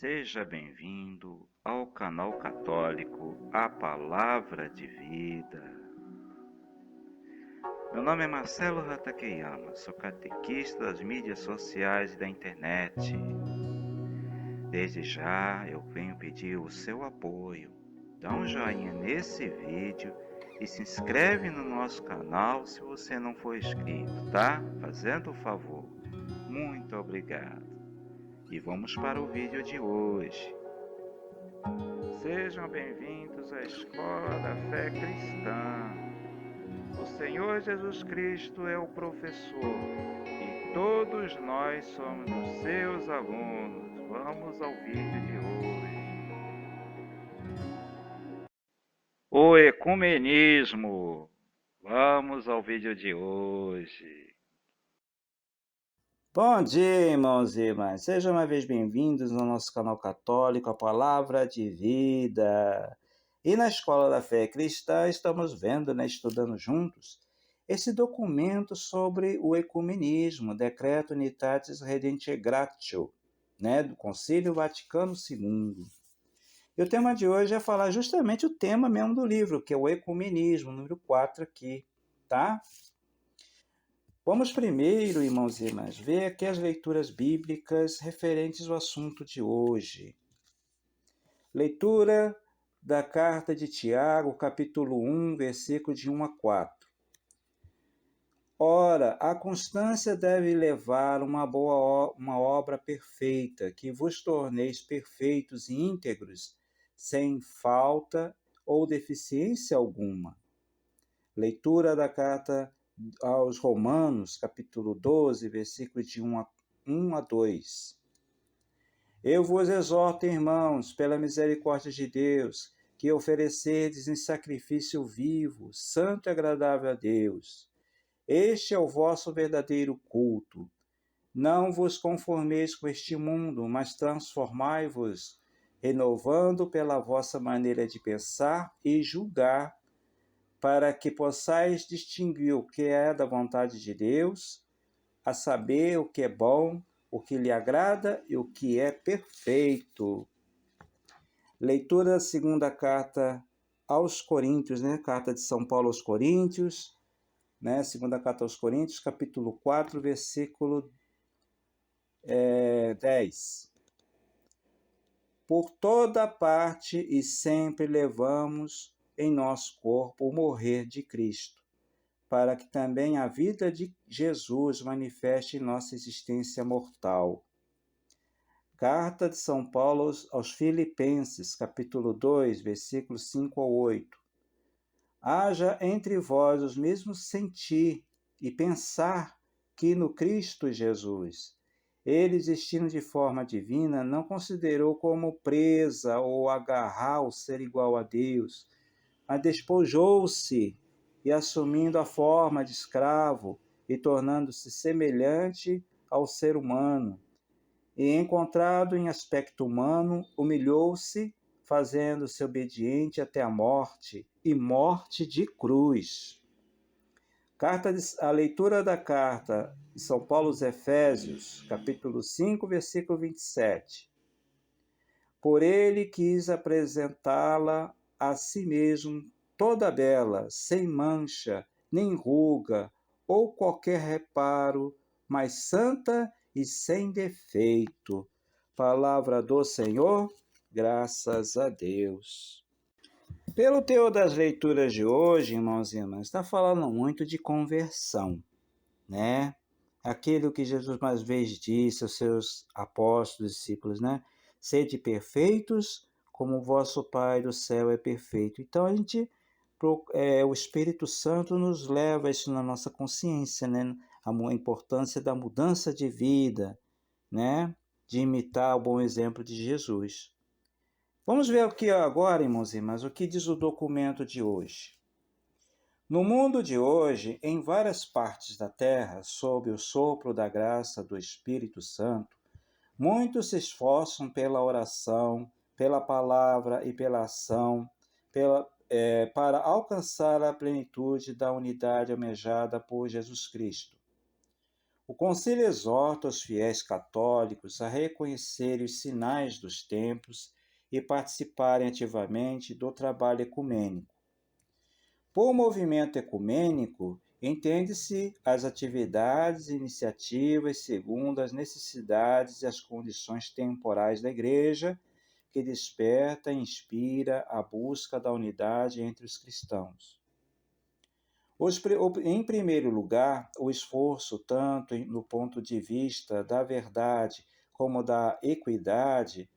Seja bem-vindo ao canal católico A Palavra de Vida. Meu nome é Marcelo Hatakeyama, sou catequista das mídias sociais e da internet. Desde já eu venho pedir o seu apoio. Dá um joinha nesse vídeo e se inscreve no nosso canal se você não for inscrito, tá? Fazendo o favor. Muito obrigado. E vamos para o vídeo de hoje. Sejam bem-vindos à Escola da Fé Cristã. O Senhor Jesus Cristo é o professor e todos nós somos os seus alunos. Vamos ao vídeo de hoje. O ecumenismo. Vamos ao vídeo de hoje. Bom dia, irmãos e irmãs. Sejam uma vez bem-vindos ao nosso canal católico, a Palavra de Vida. E na Escola da Fé Cristã estamos vendo, estudando juntos, esse documento sobre o ecumenismo, Decreto Unitatis Redintegratio, do Concílio Vaticano II. E o tema de hoje é falar justamente o tema mesmo do livro, que é o ecumenismo, número 4 aqui, tá? Vamos primeiro, irmãos e irmãs, ver aqui as leituras bíblicas referentes ao assunto de hoje. Leitura da carta de Tiago, capítulo 1, versículo de 1 a 4. Ora, a constância deve levar uma obra perfeita, que vos torneis perfeitos e íntegros, sem falta ou deficiência alguma. Leitura da carta aos Romanos, capítulo 12, versículos de 1 a 2. Eu vos exorto, irmãos, pela misericórdia de Deus, que oferecerdes em sacrifício vivo, santo e agradável a Deus. Este é o vosso verdadeiro culto. Não vos conformeis com este mundo, mas transformai-vos, renovando pela vossa maneira de pensar e julgar, para que possais distinguir o que é da vontade de Deus, a saber o que é bom, o que lhe agrada e o que é perfeito. Leitura da segunda carta aos Coríntios, carta de São Paulo aos Coríntios, segunda carta aos Coríntios, capítulo 4, versículo 10. Por toda parte e sempre levamos em nosso corpo o morrer de Cristo, para que também a vida de Jesus manifeste em nossa existência mortal. Carta de São Paulo aos Filipenses, capítulo 2, versículos 5 ao 8. Haja entre vós os mesmos sentir e pensar que no Cristo Jesus. Ele, existindo de forma divina, não considerou como presa ou agarrar o ser igual a Deus, mas despojou-se e, assumindo a forma de escravo e tornando-se semelhante ao ser humano, e encontrado em aspecto humano, humilhou-se, fazendo-se obediente até a morte, e morte de cruz. A leitura da carta de São Paulo aos Efésios, capítulo 5, versículo 27. Por ele quis apresentá-la a si mesmo toda bela, sem mancha, nem ruga, ou qualquer reparo, mas santa e sem defeito. Palavra do Senhor, graças a Deus. Pelo teor das leituras de hoje, irmãos e irmãs, está falando muito de conversão, Aquilo que Jesus mais vezes disse aos seus apóstolos, discípulos, Sede perfeitos, como o vosso Pai do céu é perfeito. Então, o Espírito Santo nos leva a isso na nossa consciência, A importância da mudança de vida, De imitar o bom exemplo de Jesus. Vamos ver aqui agora, irmãos e irmãs, o que diz o documento de hoje. No mundo de hoje, em várias partes da Terra, sob o sopro da graça do Espírito Santo, muitos se esforçam pela oração, pela palavra e pela ação, para alcançar a plenitude da unidade almejada por Jesus Cristo. O concílio exorta os fiéis católicos a reconhecerem os sinais dos tempos e participarem ativamente do trabalho ecumênico. Por movimento ecumênico, entende-se as atividades e iniciativas segundo as necessidades e as condições temporais da Igreja, que desperta e inspira a busca da unidade entre os cristãos. Em primeiro lugar, o esforço, tanto no ponto de vista da verdade como da equidade,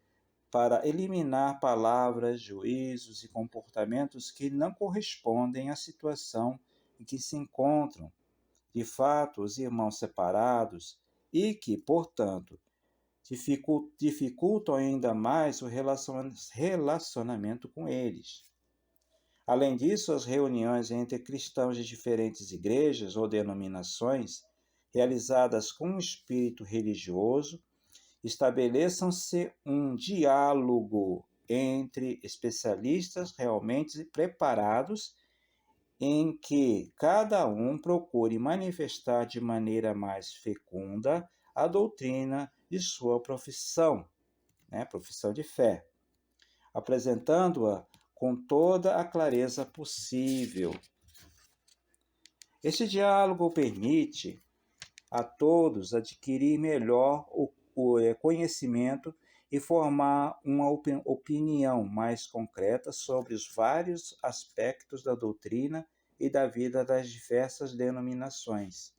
para eliminar palavras, juízos e comportamentos que não correspondem à situação em que se encontram, de fato, os irmãos separados e que, portanto, dificultam ainda mais o relacionamento com eles. Além disso, as reuniões entre cristãos de diferentes igrejas ou denominações, realizadas com um espírito religioso, estabeleçam-se um diálogo entre especialistas realmente preparados, em que cada um procure manifestar de maneira mais fecunda a doutrina de sua profissão, profissão de fé, apresentando-a com toda a clareza possível. Este diálogo permite a todos adquirir melhor o conhecimento e formar uma opinião mais concreta sobre os vários aspectos da doutrina e da vida das diversas denominações.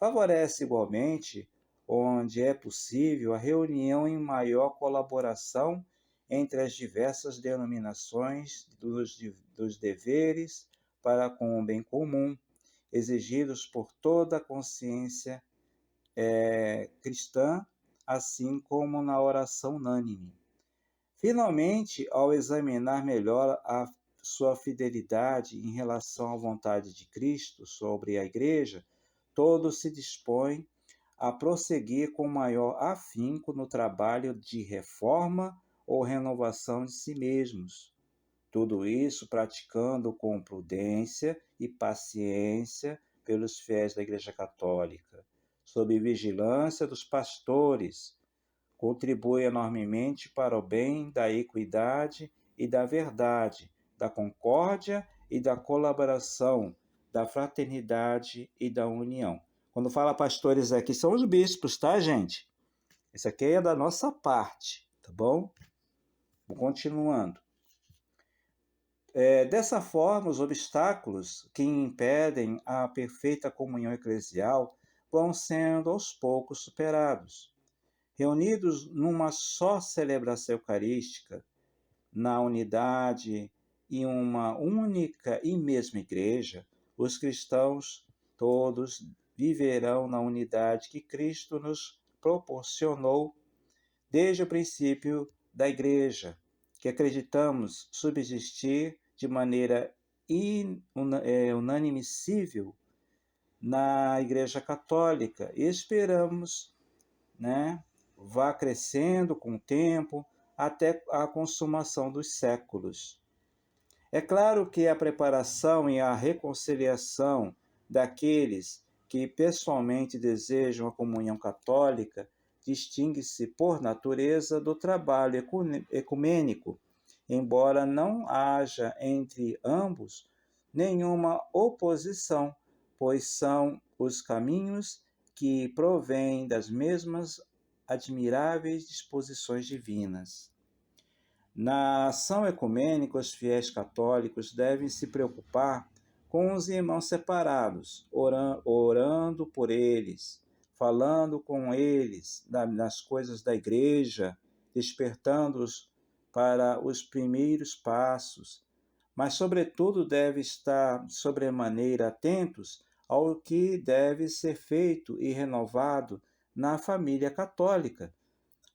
Favorece igualmente, onde é possível, a reunião em maior colaboração entre as diversas denominações dos deveres para com o bem comum, exigidos por toda a consciência cristã, assim como na oração unânime. Finalmente, ao examinar melhor a sua fidelidade em relação à vontade de Cristo sobre a Igreja, todos se dispõem a prosseguir com maior afinco no trabalho de reforma ou renovação de si mesmos. Tudo isso praticando com prudência e paciência pelos fiéis da Igreja Católica, sob vigilância dos pastores, contribui enormemente para o bem da equidade e da verdade, da concórdia e da colaboração, da fraternidade e da união. Quando fala pastores aqui, são os bispos, tá, gente? Isso aqui é da nossa parte, tá bom? Vou continuando. Dessa forma, os obstáculos que impedem a perfeita comunhão eclesial vão sendo aos poucos superados. Reunidos numa só celebração eucarística, na unidade e uma única e mesma igreja, os cristãos todos viverão na unidade que Cristo nos proporcionou desde o princípio da igreja, que acreditamos subsistir de maneira unanimicível na Igreja Católica e esperamos, vá crescendo com o tempo até a consumação dos séculos. É claro que a preparação e a reconciliação daqueles que pessoalmente desejam a comunhão católica distingue-se por natureza do trabalho ecumênico, embora não haja entre ambos nenhuma oposição, pois são os caminhos que provêm das mesmas admiráveis disposições divinas. Na ação ecumênica, os fiéis católicos devem se preocupar com os irmãos separados, orando por eles, falando com eles nas coisas da igreja, despertando-os para os primeiros passos, mas, sobretudo, devem estar sobremaneira atentos ao que deve ser feito e renovado na família católica,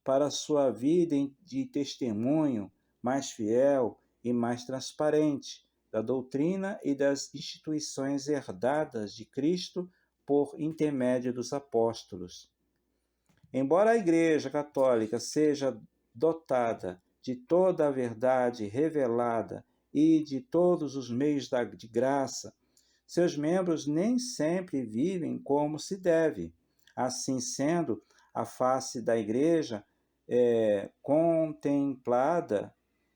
para sua vida de testemunho mais fiel e mais transparente da doutrina e das instituições herdadas de Cristo por intermédio dos apóstolos. Embora a Igreja Católica seja dotada de toda a verdade revelada e de todos os meios de graça, seus membros nem sempre vivem como se deve. Assim sendo, a face da Igreja contemplada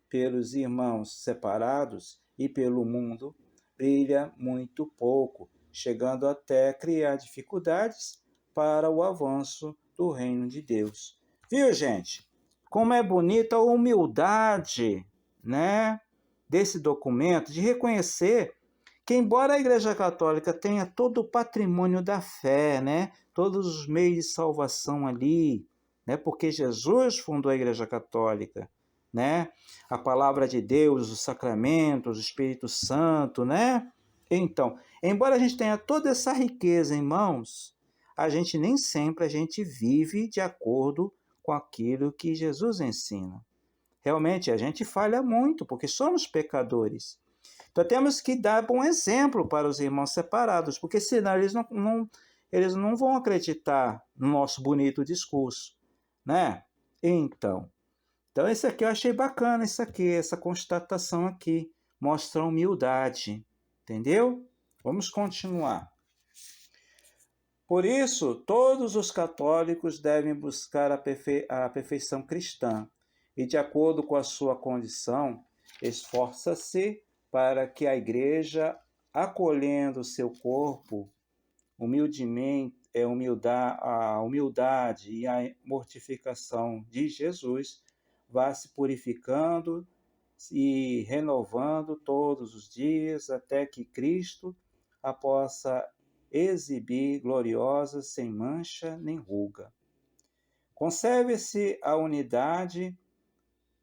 pelos irmãos separados e pelo mundo brilha muito pouco, chegando até a criar dificuldades para o avanço do reino de Deus. Viu, gente? Como é bonita a humildade, né, desse documento, de reconhecer que, embora a Igreja Católica tenha todo o patrimônio da fé, né, todos os meios de salvação ali, né, porque Jesus fundou a Igreja Católica, né, a palavra de Deus, os sacramentos, o Espírito Santo, né? Então, embora a gente tenha toda essa riqueza em mãos, a gente nem sempre vive de acordo com aquilo que Jesus ensina. Realmente, a gente falha muito, porque somos pecadores. Então, temos que dar bom exemplo para os irmãos separados, porque senão eles não vão acreditar no nosso bonito discurso, né? Então, esse aqui eu achei bacana, essa constatação aqui. Mostra humildade, entendeu? Vamos continuar. Por isso, todos os católicos devem buscar a perfeição cristã e, de acordo com a sua condição, esforça-se para que a Igreja, acolhendo seu corpo humildemente, a humildade e a mortificação de Jesus, vá se purificando e renovando todos os dias, até que Cristo a possa exibir gloriosa, sem mancha nem ruga. Conserve-se a unidade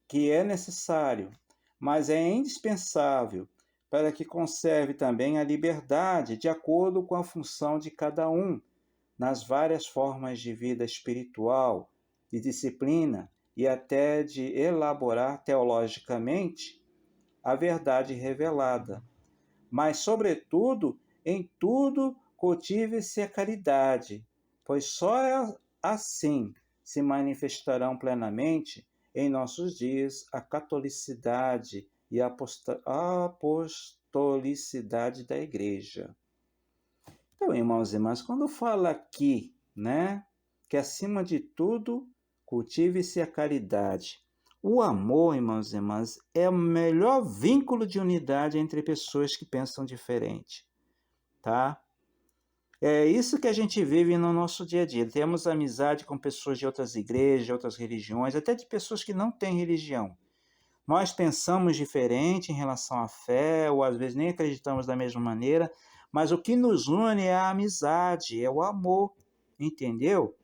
que é necessário, mas é indispensável para que conserve também a liberdade de acordo com a função de cada um, nas várias formas de vida espiritual, de disciplina e até de elaborar teologicamente a verdade revelada. Mas, sobretudo, em tudo cultive-se a caridade, pois só assim se manifestarão plenamente em nossos dias a catolicidade e a apostolicidade da Igreja. Então, irmãos e irmãs, quando fala aqui, né, que acima de tudo cultive-se a caridade, o amor, irmãos e irmãs, é o melhor vínculo de unidade entre pessoas que pensam diferente, tá? É isso que a gente vive no nosso dia a dia. Temos amizade com pessoas de outras igrejas, de outras religiões, até de pessoas que não têm religião. Nós pensamos diferente em relação à fé, ou às vezes nem acreditamos da mesma maneira, mas o que nos une é a amizade, é o amor, entendeu?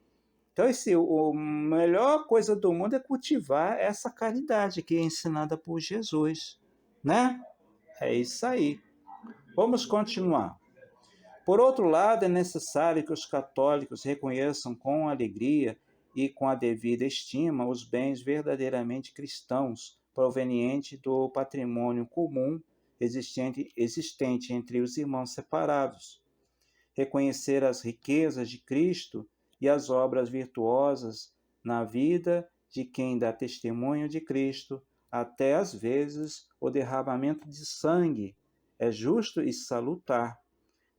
Então, a melhor coisa do mundo é cultivar essa caridade que é ensinada por Jesus, né? É isso aí. Vamos continuar. Por outro lado, é necessário que os católicos reconheçam com alegria e com a devida estima os bens verdadeiramente cristãos provenientes do patrimônio comum existente entre os irmãos separados. Reconhecer as riquezas de Cristo e as obras virtuosas na vida de quem dá testemunho de Cristo, até às vezes o derramamento de sangue, é justo e salutar.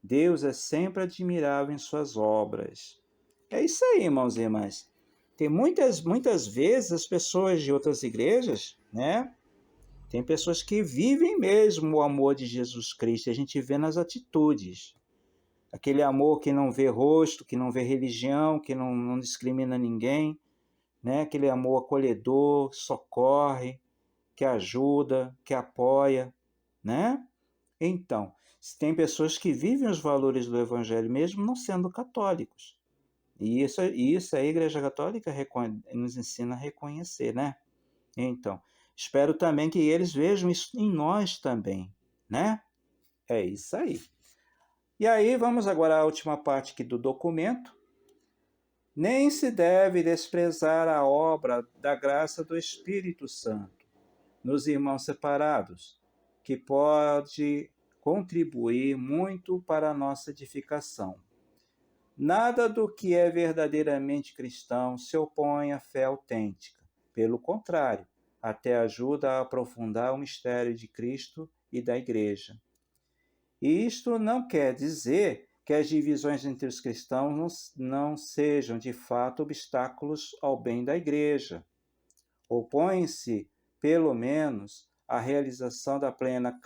Deus é sempre admirável em suas obras. É isso aí, irmãos e irmãs. Tem muitas vezes as pessoas de outras igrejas, né? Tem pessoas que vivem mesmo o amor de Jesus Cristo, a gente vê nas atitudes. Aquele amor que não vê rosto, que não vê religião, que não discrimina ninguém, né? Aquele amor acolhedor, que socorre, que ajuda, que apoia, né? Então, tem pessoas que vivem os valores do Evangelho mesmo não sendo católicos. E isso a Igreja Católica nos ensina a reconhecer, né? Então, espero também que eles vejam isso em nós também, né? É isso aí. E aí, vamos agora à última parte aqui do documento. Nem se deve desprezar a obra da graça do Espírito Santo nos irmãos separados, que pode contribuir muito para a nossa edificação. Nada do que é verdadeiramente cristão se opõe à fé autêntica. Pelo contrário, até ajuda a aprofundar o mistério de Cristo e da Igreja. E isto não quer dizer que as divisões entre os cristãos não sejam, de fato, obstáculos ao bem da Igreja. Opõe-se, pelo menos, à realização da plena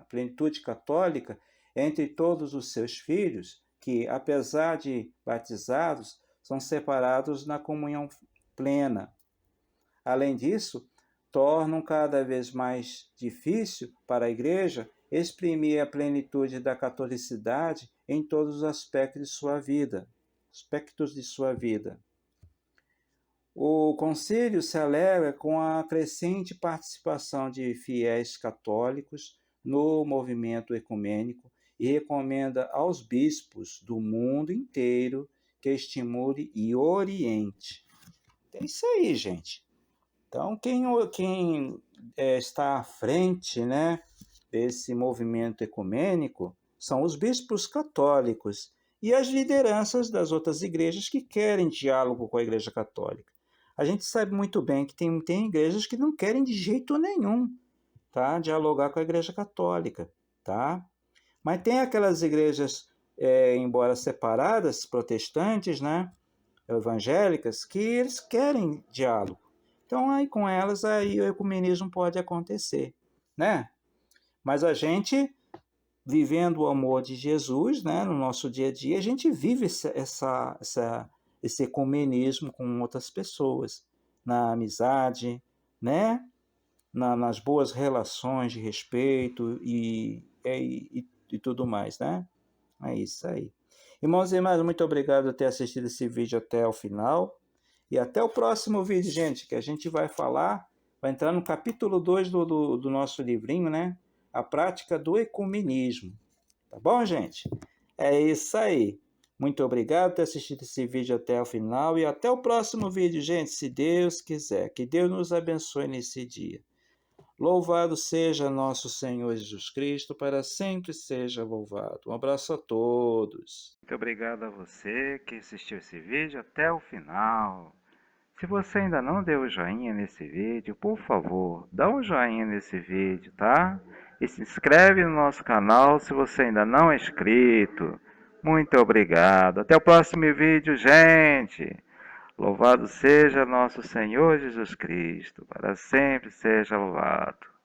plenitude católica entre todos os seus filhos, que, apesar de batizados, são separados na comunhão plena. Além disso, tornam cada vez mais difícil para a Igreja exprimir a plenitude da catolicidade em todos os aspectos de sua vida. O concílio se alegra com a crescente participação de fiéis católicos no movimento ecumênico e recomenda aos bispos do mundo inteiro que estimule e oriente. É isso aí, gente. Então, quem está à frente, né, desse movimento ecumênico são os bispos católicos e as lideranças das outras igrejas que querem diálogo com a Igreja Católica. A gente sabe muito bem que tem igrejas que não querem de jeito nenhum, tá, dialogar com a Igreja Católica, tá? Mas tem aquelas igrejas, embora separadas, protestantes, né, evangélicas, que eles querem diálogo. Então, aí com elas, aí o ecumenismo pode acontecer, né? Mas a gente, vivendo o amor de Jesus, né, no nosso dia a dia, a gente vive esse ecumenismo com outras pessoas, na amizade, né? Nas boas relações de respeito e tudo mais, né? É isso aí. Irmãos e irmãs, muito obrigado por ter assistido esse vídeo até o final. E até o próximo vídeo, gente, que a gente vai entrar no capítulo 2 do nosso livrinho, né? A prática do ecumenismo. Tá bom, gente? É isso aí. Muito obrigado por ter assistido esse vídeo até o final. E até o próximo vídeo, gente, se Deus quiser. Que Deus nos abençoe nesse dia. Louvado seja nosso Senhor Jesus Cristo, para sempre seja louvado. Um abraço a todos. Muito obrigado a você que assistiu esse vídeo até o final. Se você ainda não deu o joinha nesse vídeo, por favor, dá um joinha nesse vídeo, tá? E se inscreve no nosso canal se você ainda não é inscrito. Muito obrigado. Até o próximo vídeo, gente. Louvado seja nosso Senhor Jesus Cristo, para sempre seja louvado.